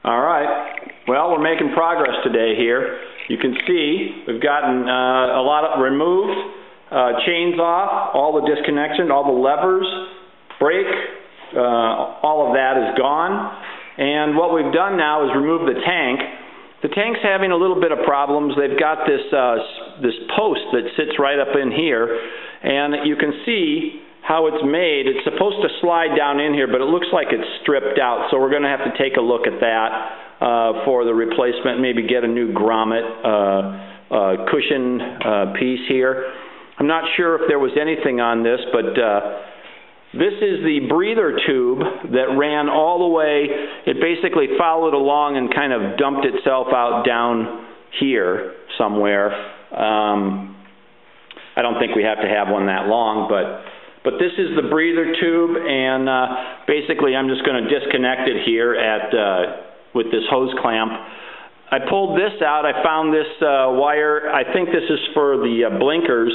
All right. Well, we're making progress today here. You can see we've gotten a lot of removed, chains off, all the disconnection, all the levers, brake, all of that is gone. And what we've done now is remove the tank. The tank's having a little bit of problems. They've got this post that sits right up in here, and you can see how it's made. It's supposed to slide down in here, but it looks like it's stripped out, so we're going to have to take a look at that for the replacement, maybe get a new grommet cushion piece here. I'm not sure if there was anything on this, but this is the breather tube that ran all the way. It basically followed along and kind of dumped itself out down here somewhere. I don't think we have to have one that long, but this is the breather tube, and basically I'm just going to disconnect it here with this hose clamp. I pulled this out. I found this wire. I think this is for the blinkers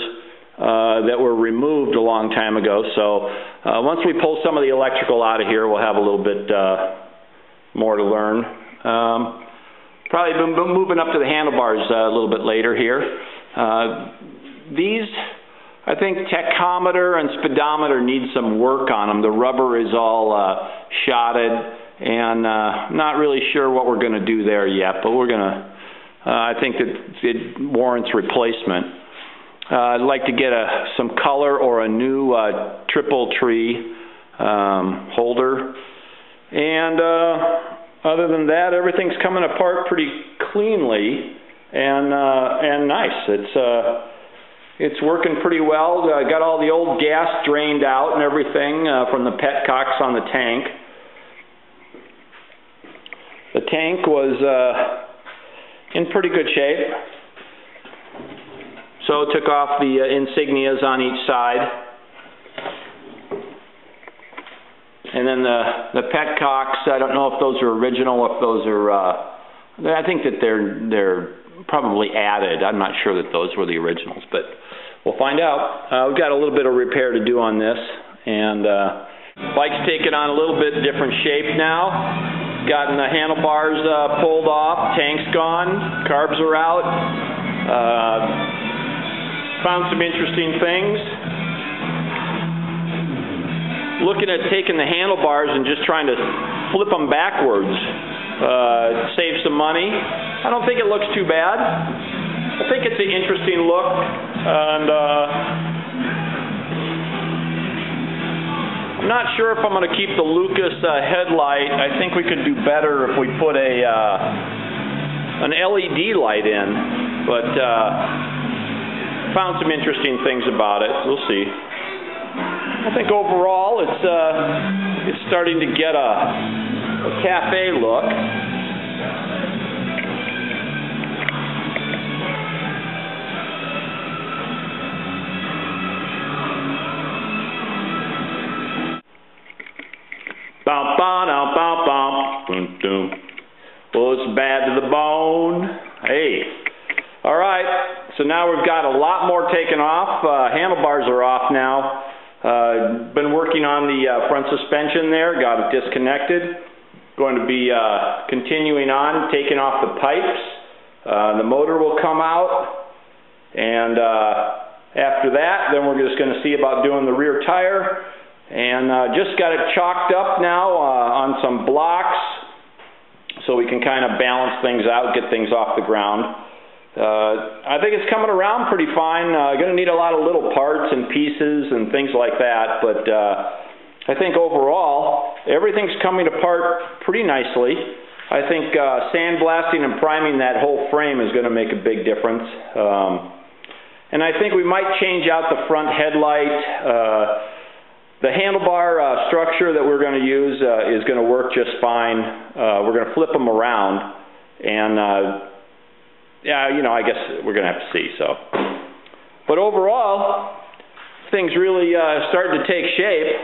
that were removed a long time ago. So once we pull some of the electrical out of here, we'll have a little bit more to learn. Probably been moving up to the handlebars a little bit later here. These, I think tachometer and speedometer need some work on them. The rubber is all shotted, and not really sure what we're going to do there yet, but we're going to, I think that it warrants replacement. I'd like to get some color or a new triple tree holder. And other than that, everything's coming apart pretty cleanly and nice. It's working pretty well. Got all the old gas drained out and everything from the petcocks on the tank. The tank was in pretty good shape. So took off the insignias on each side. And then the petcocks, I don't know if those are original, if those are, I think that they're probably added. I'm not sure that those were the originals, but we'll find out. We've got a little bit of repair to do on this, and bike's taken on a little bit different shape now. Gotten the handlebars pulled off, tank's gone, carbs are out. Found some interesting things. Looking at taking the handlebars and just trying to flip them backwards. Save some money. I don't think it looks too bad. I think it's an interesting look, and I'm not sure if I'm going to keep the Lucas headlight. I think we could do better if we put an LED light in, but found some interesting things about it. We'll see. I think overall it's starting to get a cafe look. Bum, bum, bum, bum, boom, boom. Well, it's bad to the bone. Hey. All right. So now we've got a lot more taken off. Handlebars are off now. Been working on the front suspension there. Got it disconnected. Going to be continuing on, taking off the pipes. The motor will come out. And after that, then we're just going to see about doing the rear tire. And just got it chalked up now on some blocks so we can kind of balance things out, get things off the ground. I think it's coming around pretty fine. Going to need a lot of little parts and pieces and things like that, but I think overall everything's coming apart pretty nicely. I think sandblasting and priming that whole frame is going to make a big difference. And I think we might change out the front headlight. The handlebar structure that we're going to use is going to work just fine. We're going to flip them around, and yeah, you know, I guess we're going to have to see. So, but overall, things really starting to take shape.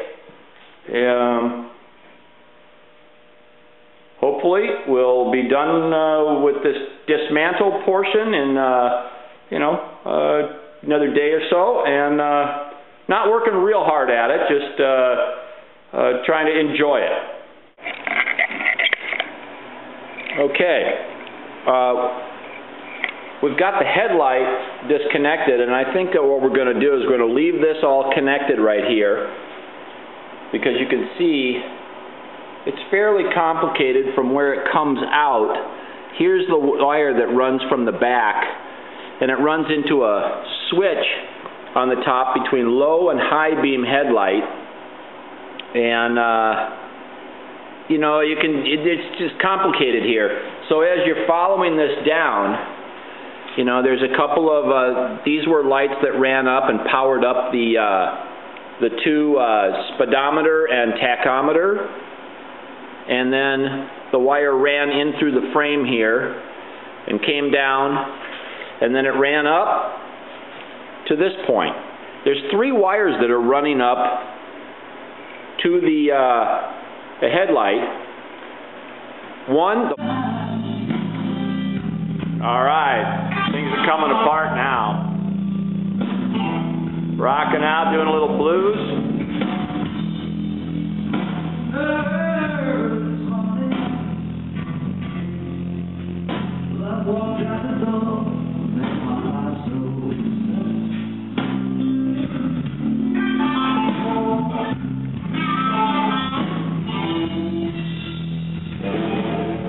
Hopefully, we'll be done with this dismantle portion in another day or so, and not working real hard at it, just trying to enjoy it. Okay. We've got the headlight disconnected, and I think that what we're going to do is we're going to leave this all connected right here, because you can see it's fairly complicated from where it comes out. Here's the wire that runs from the back, and it runs into a switch on the top between low and high beam headlight. And you know, it's just complicated here. So as you're following this down, you know, there's a couple of these were lights that ran up and powered up the two speedometer and tachometer, and then the wire ran in through the frame here and came down, and then it ran up to this point. There's 3 wires that are running up to the headlight. All right. Things are coming apart now. Rocking out, doing a little blues.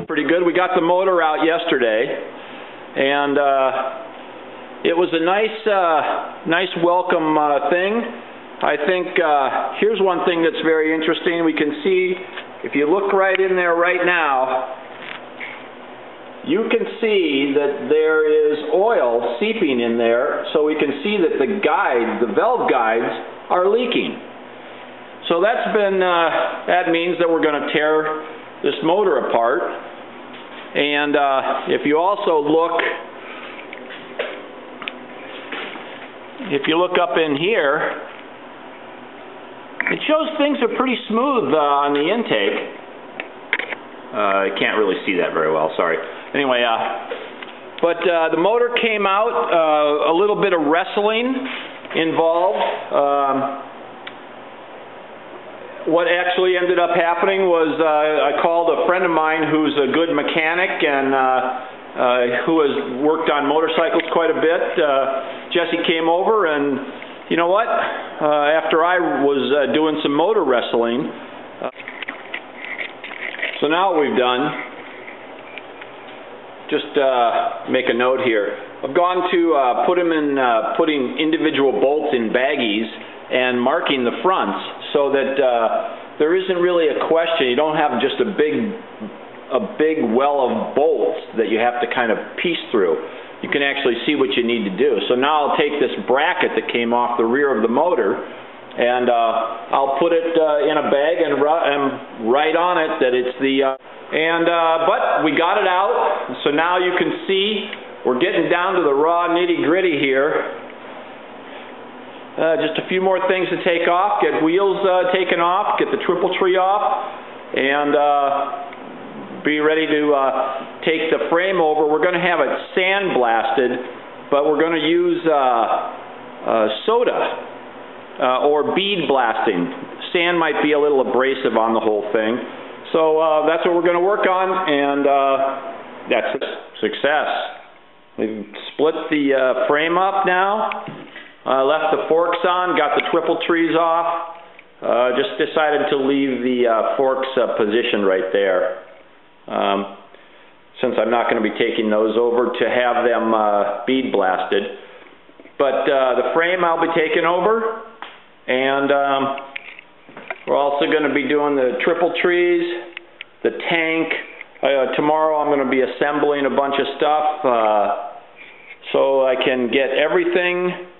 Pretty good. We got the motor out yesterday, and it was a nice welcome thing. I think here's one thing that's very interesting. We can see, if you look right in there right now, you can see that there is oil seeping in there, so we can see that the guides, the valve guides, are leaking. So that means that we're going to tear this motor apart. And if you also look, up in here, it shows things are pretty smooth on the intake. I can't really see that very well, sorry. Anyway, but the motor came out, a little bit of wrestling involved. What actually ended up happening was I called a friend of mine who's a good mechanic and who has worked on motorcycles quite a bit. Jesse came over, and you know what? After I was doing some motor wrestling, so now what we've done, just make a note here. I've gone to put them in, putting individual bolts in baggies and marking the fronts, so that there isn't really a question. You don't have just a big well of bolts that you have to kind of piece through. You can actually see what you need to do. So now I'll take this bracket that came off the rear of the motor, and I'll put it in a bag and write on it that it's the but we got it out. So now you can see we're getting down to the raw nitty-gritty here. Just a few more things to take off, get wheels taken off, get the triple tree off, and be ready to take the frame over. We're going to have it sandblasted, but we're going to use soda or bead blasting. Sand might be a little abrasive on the whole thing. So that's what we're going to work on, and that's success. We've split the frame up now. Left the forks on, got the triple trees off, just decided to leave the forks positioned right there, since I'm not going to be taking those over to have them bead blasted. But the frame I'll be taking over, and we're also going to be doing the triple trees, the tank. Tomorrow I'm going to be assembling a bunch of stuff so I can get everything